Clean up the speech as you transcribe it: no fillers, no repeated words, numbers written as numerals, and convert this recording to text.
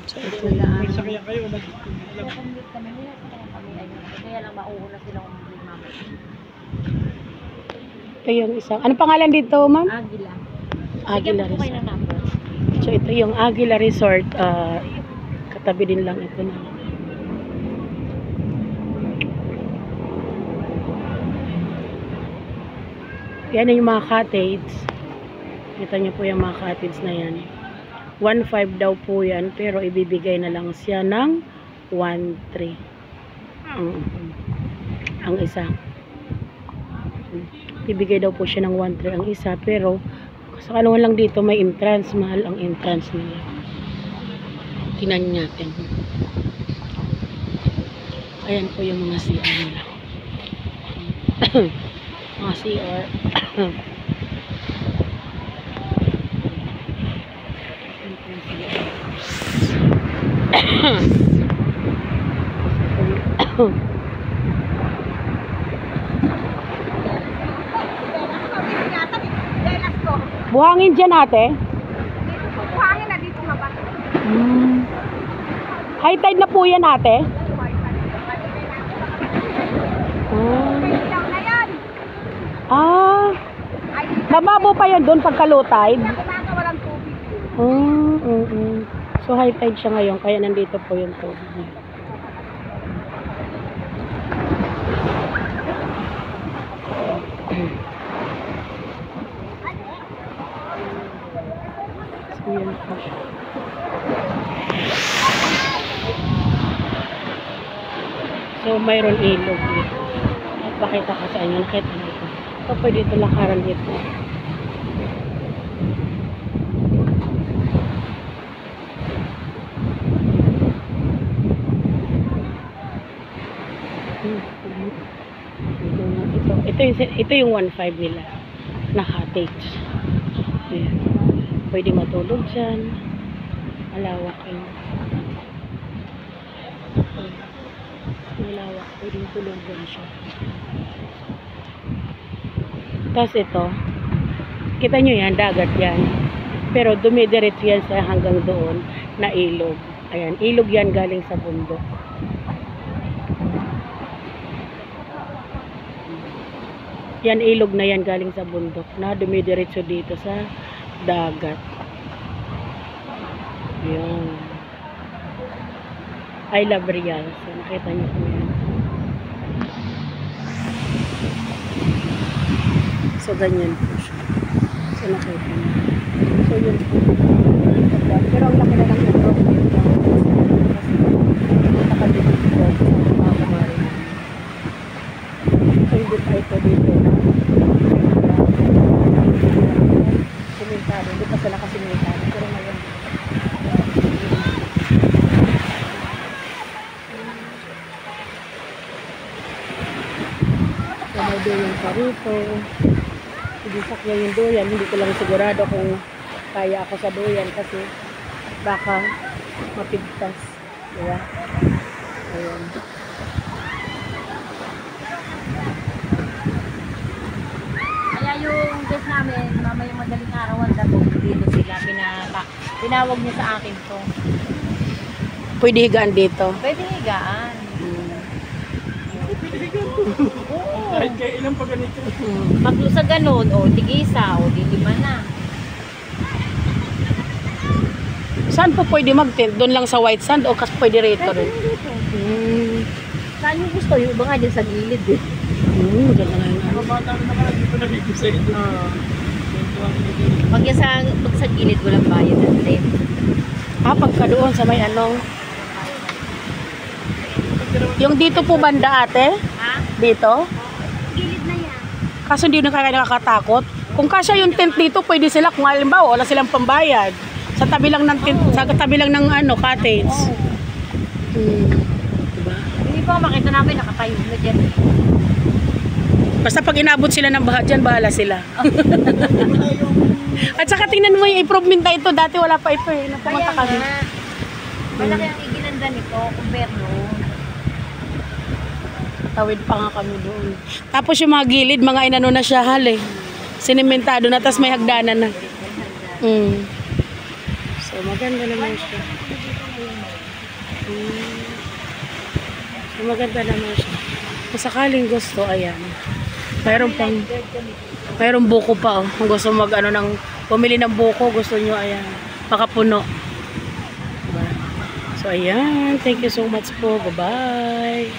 So ito yung... May sakyan kayo. Commute kami nila. Kaya lang mauuna sila kung hindi mamaya. Ito yung isang... Ano pangalan dito, ma'am? Agila. Agila Bigyan ko kayo Resort. ng number. So ito yung Agila Resort. Katabi din lang ito na. Yan yung mga cottage. Kita niyo po yung mga cottage na yan. 1.5 daw po yan. Pero ibibigay na lang siya ng 1.3. Ang isa. Ibibigay daw po siya ng 1.3 ang isa. Pero sa kalungan lang dito may entrance. Mahal ang entrance nila. Tingnan natin. Ayan po yung mga CR nila. Mga CR. Buhangin dyan ate. Buhangin na dito nga ba? High tide na po yan ate. Mababo pa yan doon pagka low tide. Walang tubig. So high tide siya ngayon kaya nandito po yung tubig. So yan po siya. So mayroon ilog dito. Pakita ko sa inyo. Nakita nyo ito. So pwede ito lakaran dito. Ito yung 1.5 nila na cottage. Ayan. Pwede matulog dyan. Malawak yun. Malawak. Pwede matulog dyan siya. Tapos ito, kita nyo yan, dagat yan. Pero dumidiretso yan sa hanggang doon na ilog. Ayan, ilog yan galing sa bundok. Yan ilog na yan galing sa bundok na dumidiretso dito sa dagat. Yan. I love Real. So nakita niyo po yan. So ganyan po siya. So nakita niyo. So yun po. Pero ang laki na lang yung problem. Kasi nakadikit po sa mga kumari. So hindi pa ito dito na simentado. Hindi pa sila kasimentado. Pero ngayon so may doyan pa rito. Hindi sakya yung doyan. Hindi ko lang sigurado kung kaya ako sa doyan kasi baka mapigtas. Diba? Ayan. Kaya yung guest namin, mamayang madaling araw ang dabog dito sila. Tinawag niya sa akin to. Pwede higaan dito. Pwede higaan. Oo. Kahit kayo ilang pa ganito. Paglo sa ganun, o tigisa, o di lima na. Saan po pwede mag-tent? Doon lang sa white sand o kas pwede rito rin? Saan yung gusto? Yung iba nga dyan sa gilid eh. Ganda na yun. Mga bata na naman dito nabibisa ito. Pag sa gilid, walang bayad at tent. Pagka doon sa may ano. Yung dito po banda ate? Ha? Dito? Gilid na yan. Kaso hindi na kaya nakakatakot. Kung kasya yung tent dito, pwede sila kung halimbawa wala silang pambayad. Sa tabi lang ng tent, sa tabi lang ng ano, cottage. Diba? Hindi pa makita namin, nakatayo na dyan. Basta pag inabot sila ng baha dyan, bahala sila. At saka tingnan mo yung improvement na ito. Dati wala pa ito eh. Napumunta kami. Malaki ang iginanda nito, compare noon. Tawid pa nga kami doon. Tapos yung mga gilid, mga inano na siya hal eh. Sinimentado na, tapos may hagdanan na. So So, maganda naman siya. So, maganda naman siya. Kung sakaling gusto, ayan. Mayroong buko pa, oh. Kung gusto pumili ng buko, gusto nyo, ayan. Makapuno. Diba? So, ayan. Thank you so much po. Bye-bye.